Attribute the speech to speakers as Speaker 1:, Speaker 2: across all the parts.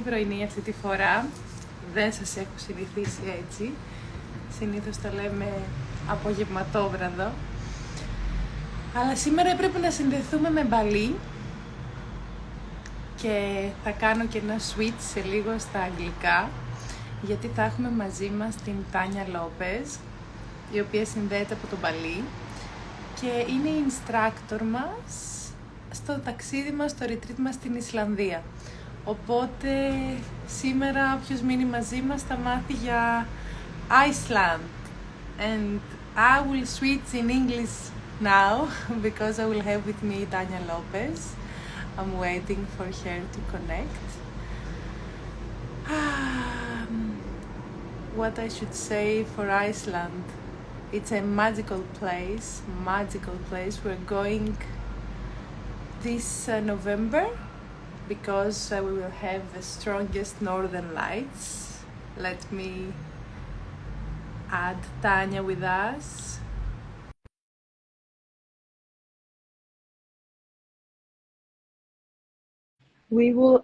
Speaker 1: πρωινή αυτή τη φορά. Δεν σας έχω συνηθίσει έτσι. Συνήθως το λέμε απογευματόβραδο. Αλλά σήμερα έπρεπε να συνδεθούμε με Μπαλί και θα κάνω και ένα switch σε λίγο στα αγγλικά, γιατί θα έχουμε μαζί μας την Tanya Lopez, η οποία συνδέεται από το Μπαλί και είναι η instructor μας στο ταξίδι μας, στο retreat μας στην Ισλανδία. Οπότε σήμερα όποιος μείνει μαζί μας θα μάθει για Iceland. And I will switch in English now because I will have with me Tanya Lopez. I'm waiting for her to connect. What I should say for Iceland. It's a magical place. We're going this November because we will have the strongest northern lights. Let me add Tanya with us. We will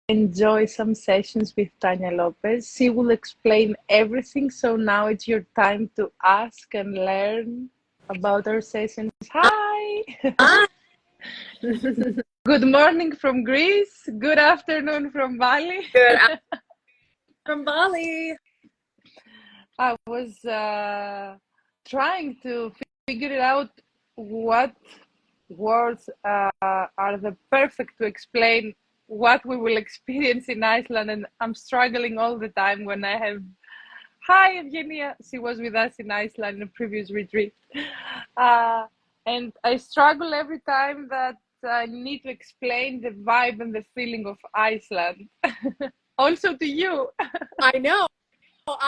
Speaker 1: enjoy some sessions with Tanya Lopez. She will explain everything, so now it's your time to ask and learn about our sessions. Hi! Good morning from Greece. Good afternoon from Bali.
Speaker 2: Good afternoon from Bali.
Speaker 1: I was trying to figure out what words are the perfect to explain what we will experience in Iceland, and I'm struggling all the time when I have... Hi, Evgenia. She was with us in Iceland in a previous retreat. And I struggle every time that I need to explain the vibe and the feeling of Iceland. Also to you.
Speaker 2: I know.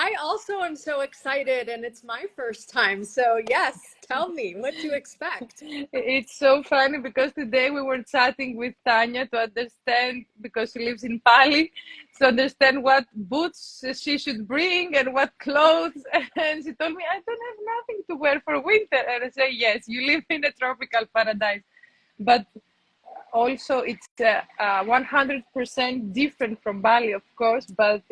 Speaker 2: I also am so excited, and it's my first time. So yes, tell me what to expect.
Speaker 1: It's so funny because today we were chatting with Tanya to understand, because she lives in Bali, to understand what boots she should bring and what clothes. And she told me, I don't have nothing to wear for winter. And I say, yes, you live in a tropical paradise. But also it's 100% different from Bali, of course, but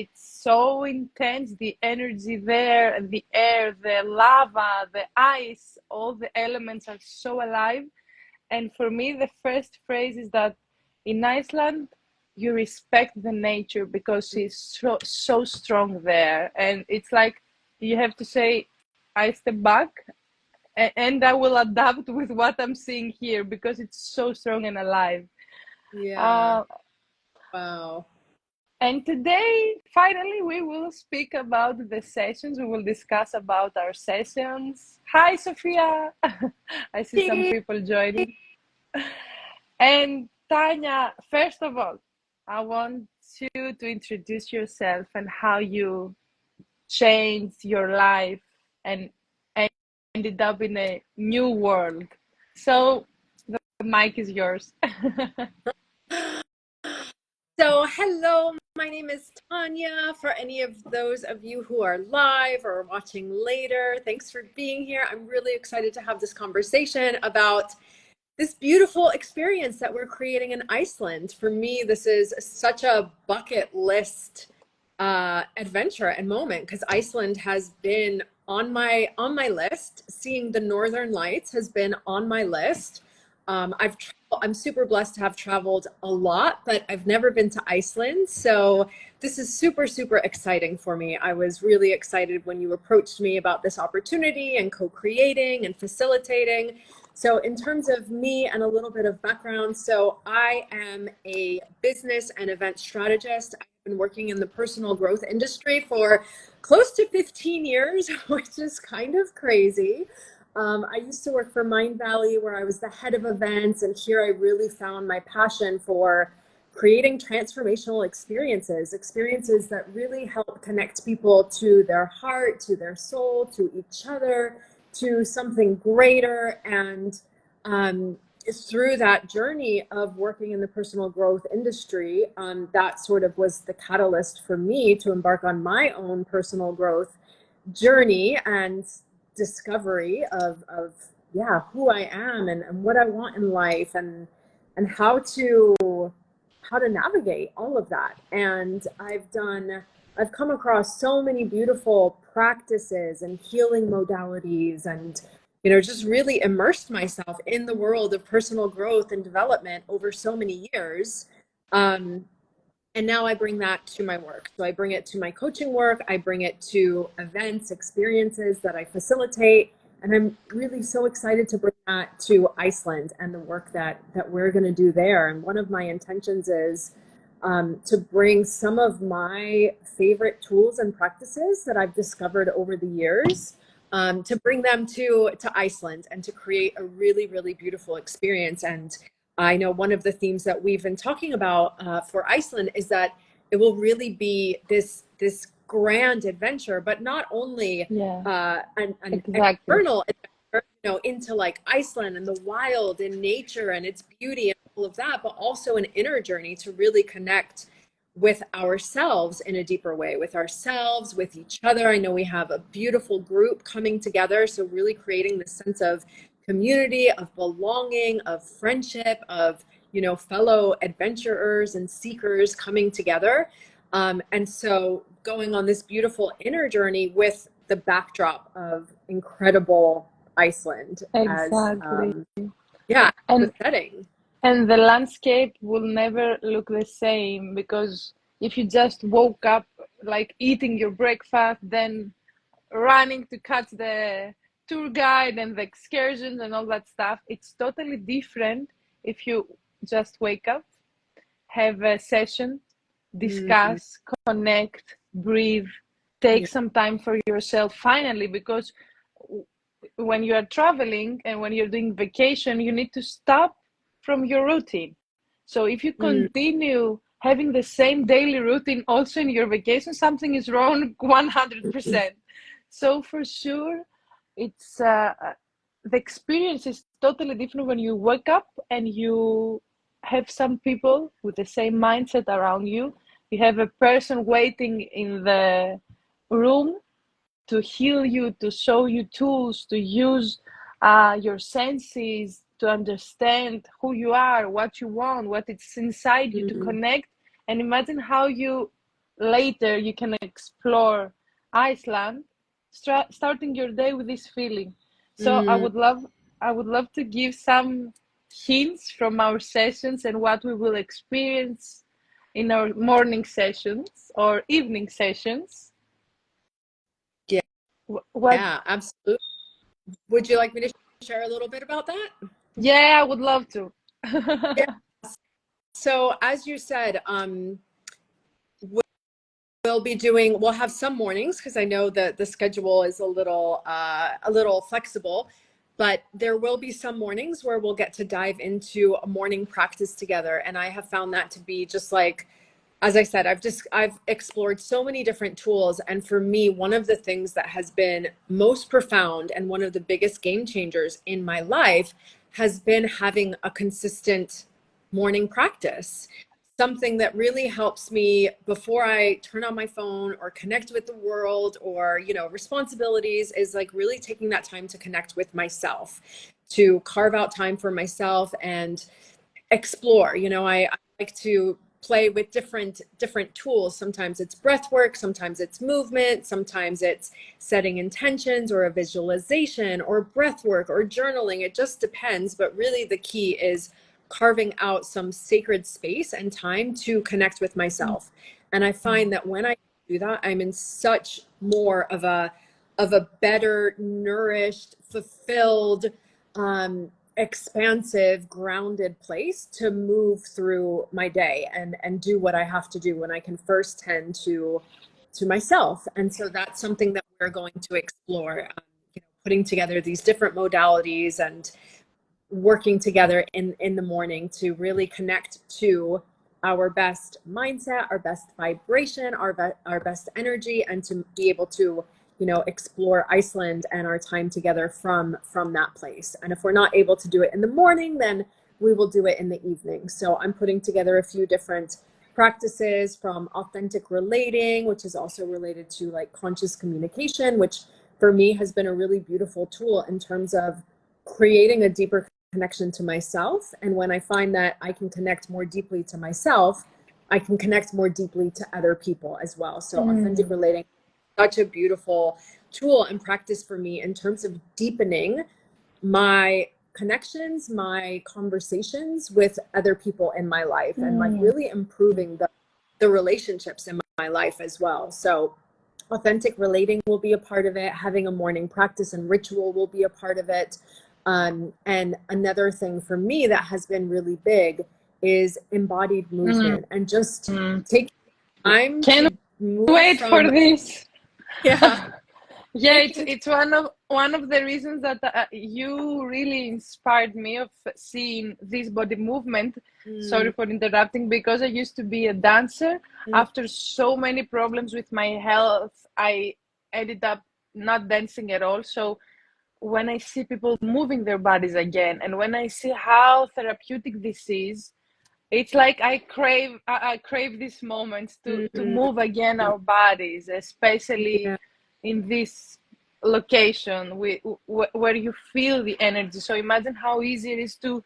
Speaker 1: it's so intense, the energy there, the air, the lava, the ice, all the elements are so alive. And for me, the first phrase is that in Iceland, you respect the nature because it's so strong there. And it's like you have to say, I step back and I will adapt with what I'm seeing here because it's so strong and alive.
Speaker 2: Yeah. Wow.
Speaker 1: And today, finally, we will speak about the sessions. We will discuss about our sessions. Hi, Sophia. I see some people joining. And Tanya, first of all, I want you to introduce yourself and how you changed your life and ended up in a new world. So the mic is yours.
Speaker 2: So hello, my name is Tanya. For any of those of you who are live or watching later, thanks for being here. I'm really excited to have this conversation about this beautiful experience that we're creating in Iceland. For me, this is such a bucket list adventure and moment because Iceland has been on my list. Seeing the Northern Lights has been on my list. I'm super blessed to have traveled a lot, but I've never been to Iceland. So this is super, super exciting for me. I was really excited when you approached me about this opportunity and co-creating and facilitating. So in terms of me and a little bit of background, so I am a business and event strategist. I've been working in the personal growth industry for close to 15 years, which is kind of crazy. I used to work for Mind Valley where I was the head of events, and here I really found my passion for creating transformational experiences that really help connect people to their heart, to their soul, to each other, to something greater. And through that journey of working in the personal growth industry, that sort of was the catalyst for me to embark on my own personal growth journey and discovery of who I am and what I want in life and how how to navigate all of that. And I've come across so many beautiful practices and healing modalities, and just really immersed myself in the world of personal growth and development over so many years. And now I bring that to my work. So I bring it to my coaching work. I bring it to events, experiences that I facilitate. And I'm really so excited to bring that to Iceland and the work that we're going to do there. And one of my intentions is to bring some of my favorite tools and practices that I've discovered over the years, to bring them to Iceland and to create a really, really beautiful experience. And I know one of the themes that we've been talking about for Iceland is that it will really be this grand adventure, but not only an external adventure, into like Iceland and the wild and nature and its beauty and all of that, but also an inner journey to really connect with ourselves in a deeper way, with ourselves, with each other. I know we have a beautiful group coming together, so really creating this sense of community, of belonging, of friendship, of fellow adventurers and seekers coming together. And so going on this beautiful inner journey with the backdrop of incredible Iceland
Speaker 1: Exactly.
Speaker 2: as
Speaker 1: And
Speaker 2: the setting.
Speaker 1: and the landscape will never look the same, because if you just woke up like eating your breakfast, then running to catch the tour guide and the excursions and all that stuff, it's totally different if you just wake up, have a session, discuss, connect, breathe, take some time for yourself finally, because when you are traveling and when you're doing vacation, you need to stop from your routine. So if you continue having the same daily routine also in your vacation, something is wrong 100%. So for sure, it's the experience is totally different when you wake up and you have some people with the same mindset around you. You have a person waiting in the room to heal you, to show you tools, to use your senses, to understand who you are, what you want, what it's inside you, to connect. And imagine how you later you can explore Iceland, starting your day with this feeling. So I would love to give some hints from our sessions and what we will experience in our morning sessions or evening sessions. What?
Speaker 2: Yeah, absolutely. Would you like me to share a little bit about that?
Speaker 1: Yeah, I would love to.
Speaker 2: Yeah. So as you said, we'll have some mornings, because I know that the schedule is a little flexible, but there will be some mornings where we'll get to dive into a morning practice together. And I have found that to be just like, as I said, I've explored so many different tools. And for me, one of the things that has been most profound and one of the biggest game changers in my life has been having a consistent morning practice. Something that really helps me before I turn on my phone or connect with the world or, responsibilities, is like really taking that time to connect with myself, to carve out time for myself and explore. I like to play with different tools. Sometimes it's breath work, sometimes it's movement, sometimes it's setting intentions or a visualization or breath work or journaling. It just depends. But really the key is carving out some sacred space and time to connect with myself. And I find that when I do that, I'm in such more of a better, nourished, fulfilled, expansive, grounded place to move through my day and do what I have to do when I can first tend to myself. And so that's something that we're going to explore, putting together these different modalities and working together in the morning to really connect to our best mindset, our best vibration, our best energy, and to be able to explore Iceland and our time together from that place. And if we're not able to do it in the morning, then we will do it in the evening. So I'm putting together a few different practices, from authentic relating, which is also related to like conscious communication, which for me has been a really beautiful tool in terms of creating a deeper connection to myself. And when I find that I can connect more deeply to myself, I can connect more deeply to other people as well. So authentic relating is such a beautiful tool and practice for me in terms of deepening my connections, my conversations with other people in my life, and like really improving the relationships in my life as well. So authentic relating will be a part of it. Having a morning practice and ritual will be a part of it. And another thing for me that has been really big is embodied movement and just take time
Speaker 1: Can
Speaker 2: to move
Speaker 1: wait for
Speaker 2: from,
Speaker 1: this.
Speaker 2: yeah,
Speaker 1: Yeah,
Speaker 2: making,
Speaker 1: it's one of the reasons that you really inspired me of seeing this body movement. Sorry for interrupting, because I used to be a dancer. After so many problems with my health, I ended up not dancing at all. So when I see people moving their bodies again, and when I see how therapeutic this is, it's like I crave these moments to move again our bodies, especially
Speaker 2: yeah,
Speaker 1: in this location where you feel the energy. So imagine how easy it is to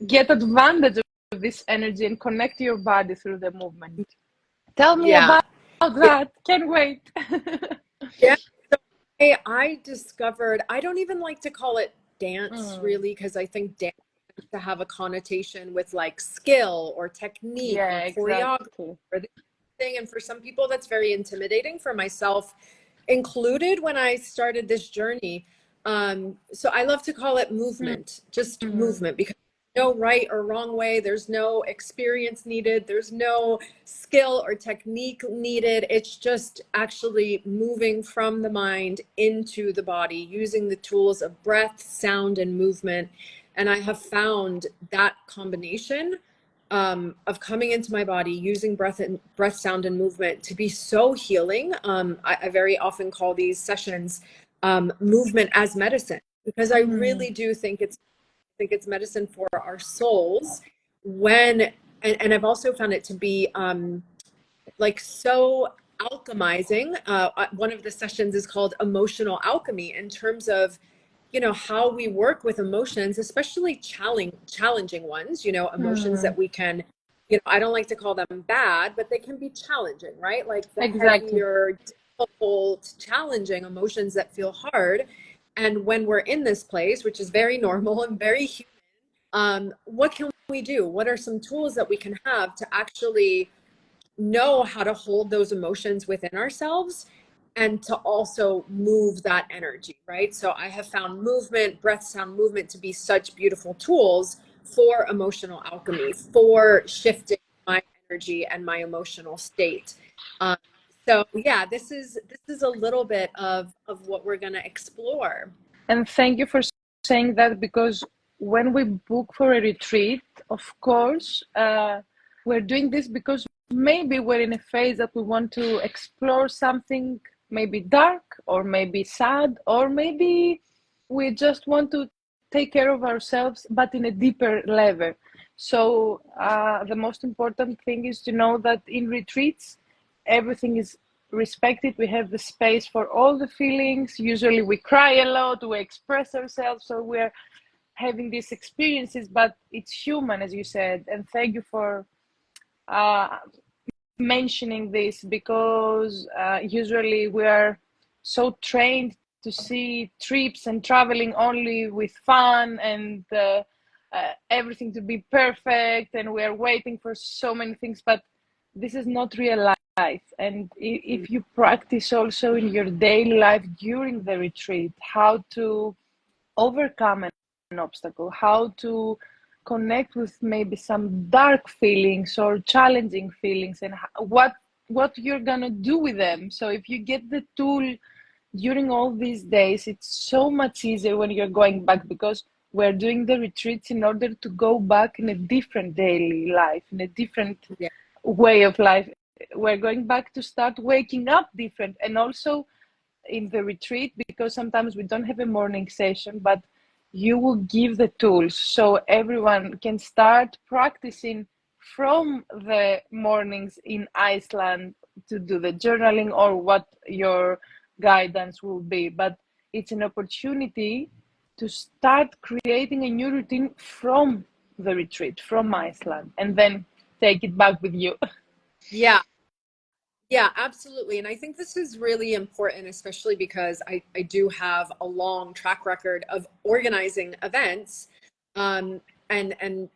Speaker 1: get advantage of this energy and connect your body through the movement. Tell me
Speaker 2: yeah,
Speaker 1: about that. Can't wait.
Speaker 2: yeah. I discovered, I don't even like to call it dance really, because I think dance tends to have a connotation with like skill or technique
Speaker 1: Yeah,
Speaker 2: or choreography
Speaker 1: exactly.
Speaker 2: or this thing. And for some people, that's very intimidating, for myself included when I started this journey. So I love to call it movement, just movement, because no right or wrong way. There's no experience needed. There's no skill or technique needed. It's just actually moving from the mind into the body, using the tools of breath, sound, and movement. And I have found that combination of coming into my body, using breath, sound, and movement to be so healing. I very often call these sessions movement as medicine, because I really do think it's medicine for our souls. When and I've also found it to be like so alchemizing. One of the sessions is called emotional alchemy, in terms of how we work with emotions, especially challenging ones, emotions that we can, I don't like to call them bad, but they can be challenging, right? Like the
Speaker 1: Exactly.
Speaker 2: heavier, difficult, challenging emotions that feel hard. And when we're in this place, which is very normal and very human, what can we do? What are some tools that we can have to actually know how to hold those emotions within ourselves, and to also move that energy, right? So I have found movement, breath, sound, movement to be such beautiful tools for emotional alchemy, for shifting my energy and my emotional state. Um, so yeah, this is a little bit of what we're going to explore.
Speaker 1: And thank you for saying that, because when we book for a retreat, of course, we're doing this because maybe we're in a phase that we want to explore something maybe dark, or maybe sad, or maybe we just want to take care of ourselves, but in a deeper level. So the most important thing is to know that in retreats, everything is respected. We have the space for all the feelings. Usually we cry a lot, we express ourselves, so we're having these experiences, but it's human, as you said. And thank you for uh, mentioning this, because usually we are so trained to see trips and traveling only with fun and everything to be perfect, and we are waiting for so many things, but this is not real life. And if you practice also in your daily life during the retreat how to overcome an obstacle, how to connect with maybe some dark feelings or challenging feelings, and what you're gonna do with them. So if you get the tool during all these days, it's so much easier when you're going back, because we're doing the retreats in order to go back in a different daily life, in a different
Speaker 2: Yeah.
Speaker 1: way of life. We're going back to start waking up different. And also in the retreat, because sometimes we don't have a morning session, but you will give the tools so everyone can start practicing from the mornings in Iceland to do the journaling or what your guidance will be. But it's an opportunity to start creating a new routine from the retreat, from Iceland, and then take it back with you.
Speaker 2: Yeah. Yeah, absolutely. And I think this is really important, especially because I do have a long track record of organizing events, and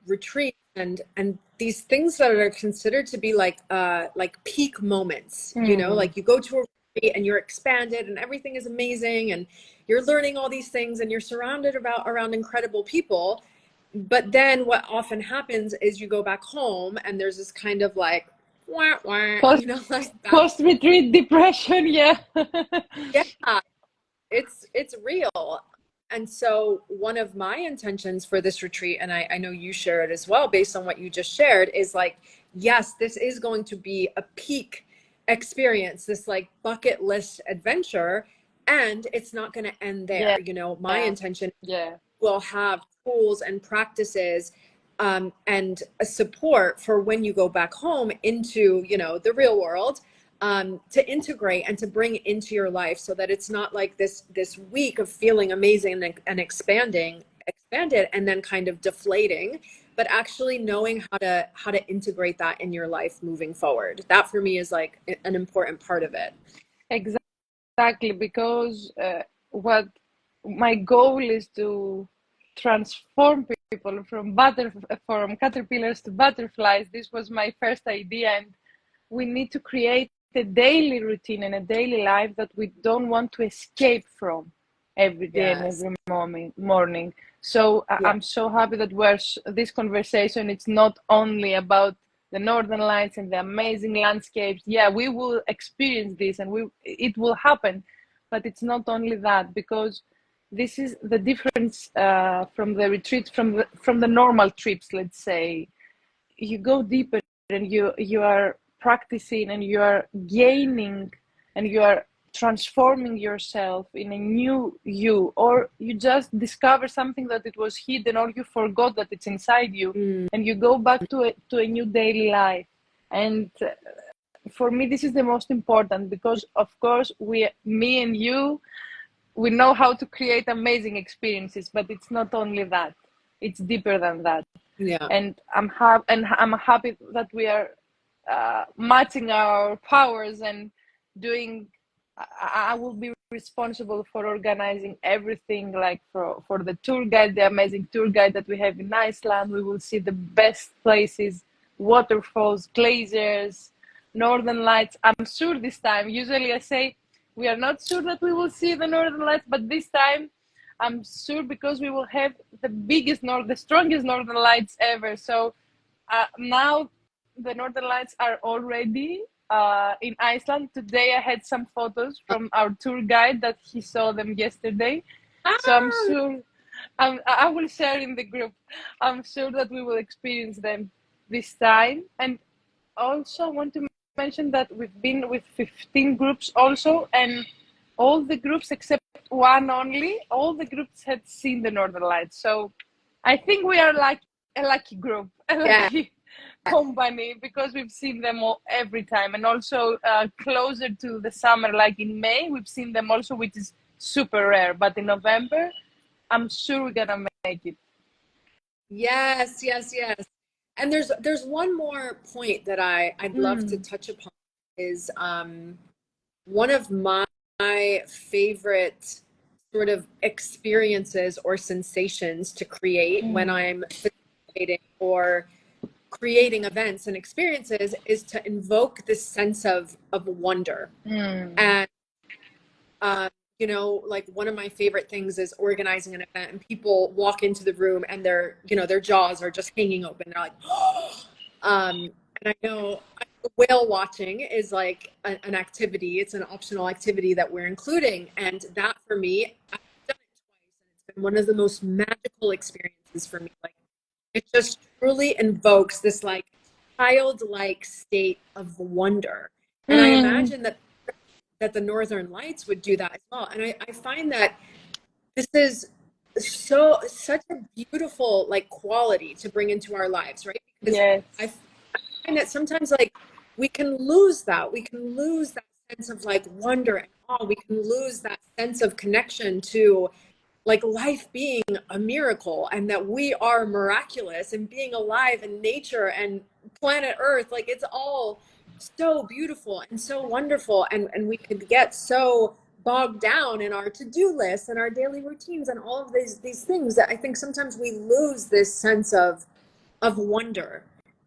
Speaker 2: retreats and these things that are considered to be like peak moments, you know, like you go to a retreat and you're expanded and everything is amazing and you're learning all these things and you're surrounded around incredible people. But then what often happens is you go back home and there's this kind of like wah, wah,
Speaker 1: Post
Speaker 2: you know, like back.
Speaker 1: post retreat depression, yeah.
Speaker 2: Yeah, it's real. And so one of my intentions for this retreat, and I know you share it as well, based on what you just shared, is like, yes, this is going to be a peak experience, this like bucket list adventure, and it's not going to end there.
Speaker 1: Yeah,
Speaker 2: You know, my intention
Speaker 1: yeah,
Speaker 2: will have tools and practices, and a support for when you go back home into, you know, the real world, to integrate and to bring into your life, so that it's not like this week of feeling amazing and expanded and then kind of deflating, but actually knowing how to integrate that in your life moving forward. That for me is like an important part of it.
Speaker 1: exactly. Because what my goal is to transform people from caterpillars to butterflies. This was my first idea, and we need to create a daily routine and a daily life that we don't want to escape from every day and
Speaker 2: Yes.
Speaker 1: every morning. So
Speaker 2: Yeah.
Speaker 1: I'm so happy that this conversation, it's not only about the northern lights and the amazing landscapes. Yeah, we will experience this and it will happen, but it's not only that, because this is the difference from the retreat, from the normal trips. Let's say you go deeper and you are practicing and you are gaining and you are transforming yourself in a new you, or you just discover something that it was hidden, or you forgot that it's inside you,
Speaker 2: Mm.
Speaker 1: and you go back to a new daily life. And for me, this is the most important, because of course me and you, we know how to create amazing experiences, but it's not only that, it's deeper than that.
Speaker 2: Yeah.
Speaker 1: And I'm happy that we are matching our powers and doing. I will be responsible for organizing everything, like for the tour guide, the amazing tour guide that we have in Iceland. We will see the best places, waterfalls, glaciers, northern lights. I'm sure this time, usually I say we are not sure that we will see the northern lights, but this time I'm sure, because we will have the strongest northern lights ever. So now the northern lights are already in Iceland. Today I had some photos from our tour guide that he saw them yesterday. So I'm
Speaker 2: Ah,
Speaker 1: sure, I will share in the group. I'm sure that we will experience them this time. And also I want to mention that we've been with 15 groups also, and all the groups except one only, all the groups had seen the northern lights. So I think we are like a lucky group, a
Speaker 2: yeah.
Speaker 1: lucky company, because we've seen them all every time. And also closer to the summer, like in May, we've seen them also, which is super rare. But in November, I'm sure we're gonna make it.
Speaker 2: Yes, yes, yes. And there's one more point that I'd love to
Speaker 1: Mm.
Speaker 2: touch upon is one of my favorite sort of experiences or sensations to create when
Speaker 1: Mm.
Speaker 2: I'm facilitating or creating events and experiences is to invoke this sense of wonder.
Speaker 1: Mm.
Speaker 2: And uh, you know, like one of my favorite things is organizing an event and people walk into the room and their jaws are just hanging open. They're like, and I know whale watching is like an activity. It's an optional activity that we're including. And that for me, I've done it twice and it's been one of the most magical experiences for me. Like it just truly invokes this like childlike state of wonder. And I
Speaker 1: Mm.
Speaker 2: imagine that the Northern Lights would do that as well. And I find that this is such a beautiful like quality to bring into our lives, right? Because
Speaker 1: Yes.
Speaker 2: I find that sometimes like we can lose that. We can lose that sense of like wonder and awe. We can lose that sense of connection to like life being a miracle and that we are miraculous and being alive in nature and planet Earth. Like it's all so beautiful and so wonderful. And we could get so bogged down in our to-do lists and our daily routines and all of these things that I think sometimes we lose this sense of wonder.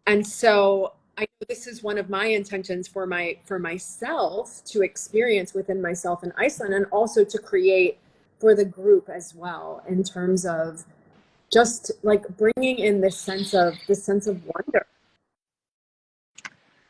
Speaker 2: And so I know this is one of my intentions for myself to experience within myself in Iceland, and also to create for the group as well, in terms of just like bringing in this sense of wonder.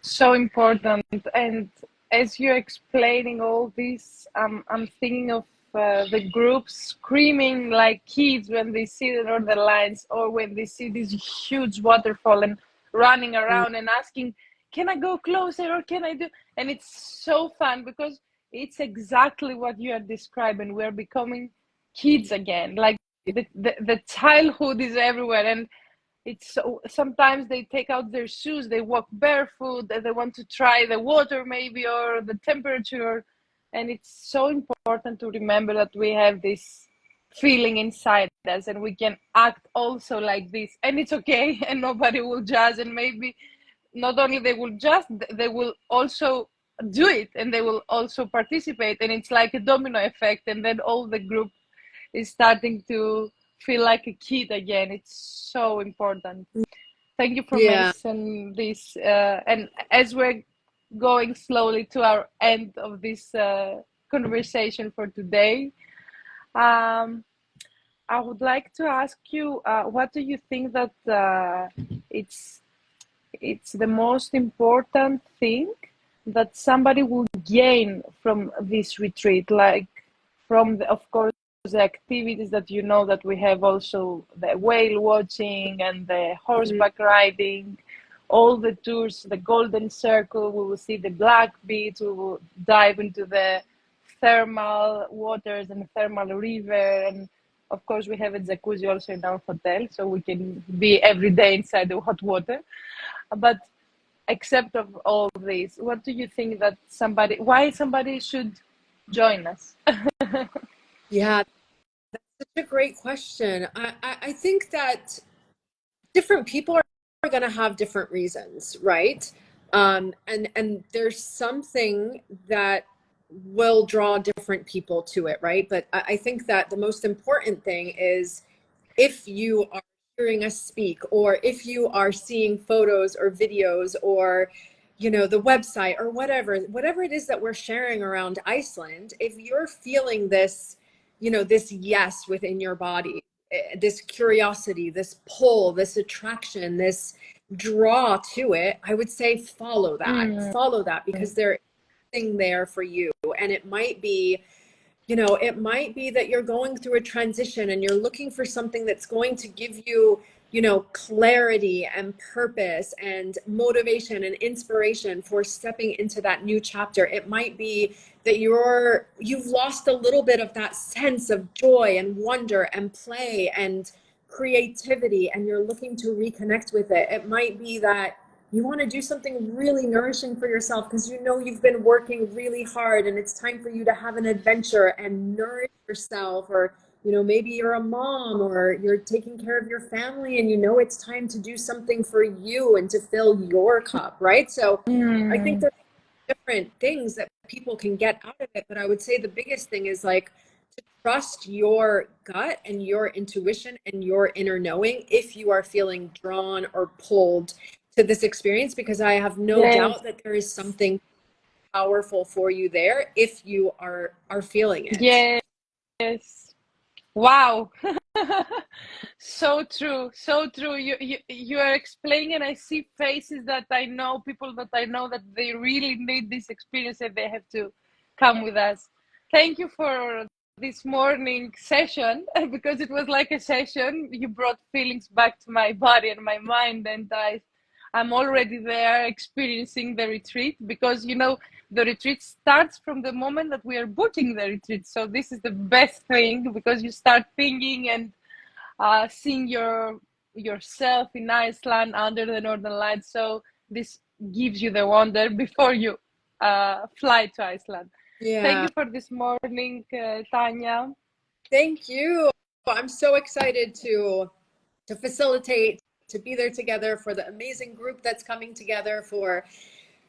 Speaker 1: So important. And as you're explaining all this, I'm thinking of the group screaming like kids when they see the northern lights, or when they see this huge waterfall and running around and asking, can I go closer, or can I do? And it's so fun because it's exactly what you are describing. We're becoming kids again. Like the childhood is everywhere. And it's so, sometimes they take out their shoes, they walk barefoot, and they want to try the water maybe, or the temperature. And it's so important to remember that we have this feeling inside us, and we can act also like this, and it's okay. And nobody will judge. And maybe not only they will judge, they will also do it, and they will also participate, and it's like a domino effect, and then all the group is starting to feel like a kid again. It's so important. Thank you for
Speaker 2: Yeah.
Speaker 1: mentioning this. And as we're going slowly to our end of this conversation for today, um, I would like to ask you, what do you think that it's it's the most important thing that somebody will gain from this retreat, like from the, of course, the activities that you know that we have, also the whale watching and the horseback riding, all the tours, the golden circle, we will see the black beach, we will dive into the thermal waters and thermal river, and of course we have a jacuzzi also in our hotel, so we can be every day inside the hot water. But except of all this, what do you think that why somebody should join us?
Speaker 2: Yeah, that's such a great question. I think that different people are going to have different reasons, right? And there's something that will draw different people to it, right? But I think that the most important thing is, if you are hearing us speak, or if you are seeing photos or videos, or the website, or whatever it is that we're sharing around Iceland, if you're feeling this yes within your body, this curiosity, this pull, this attraction, this draw to it, I would say follow that, because there's something there for you. And it might be that you're going through a transition and you're looking for something that's going to give you, clarity and purpose and motivation and inspiration for stepping into that new chapter. It might be that you've lost a little bit of that sense of joy and wonder and play and creativity, and you're looking to reconnect with it. It might be that you want to do something really nourishing for yourself because you've been working really hard, and it's time for you to have an adventure and nourish yourself. Or maybe you're a mom, or you're taking care of your family, and it's time to do something for you and to fill your cup, right? So I think there's different things that people can get out of it, but I would say the biggest thing is like to trust your gut and your intuition and your inner knowing if you are feeling drawn or pulled to this experience, because I have no
Speaker 1: Yes,
Speaker 2: doubt that there is something powerful for you there if you are feeling it.
Speaker 1: yes. Wow. So true, so true. You are explaining, and I see faces that I know, people that I know, that they really need this experience, and they have to come with us. Thank you for this morning session, because it was like a session. You brought feelings back to my body and my mind, and I'm already there experiencing the retreat, because the retreat starts from the moment that we are booking the retreat. So this is the best thing, because you start thinking and seeing yourself in Iceland under the northern lights. So this gives you the wonder before you fly to Iceland. Thank
Speaker 2: Yeah.
Speaker 1: you for this morning, Tanya.
Speaker 2: Thank you. I'm so excited to facilitate, to be there together for the amazing group that's coming together for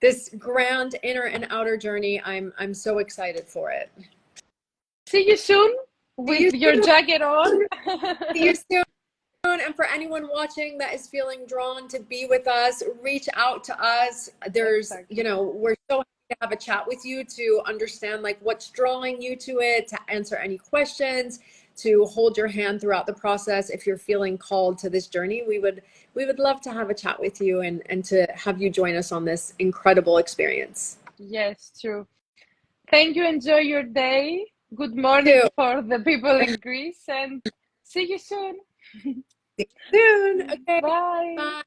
Speaker 2: this grand inner and outer journey. I'm so excited for it.
Speaker 1: See you soon with your jacket on.
Speaker 2: See you soon. And for anyone watching that is feeling drawn to be with us, reach out to us. There's,
Speaker 1: Exactly.
Speaker 2: we're so happy to have a chat with you to understand like what's drawing you to it, to answer any questions, to hold your hand throughout the process. If you're feeling called to this journey, we would love to have a chat with you and to have you join us on this incredible experience.
Speaker 1: Yes, true. Thank you. Enjoy your day. Good morning for the people in Greece, and see you soon.
Speaker 2: See you soon. Okay.
Speaker 1: Bye.
Speaker 2: Bye.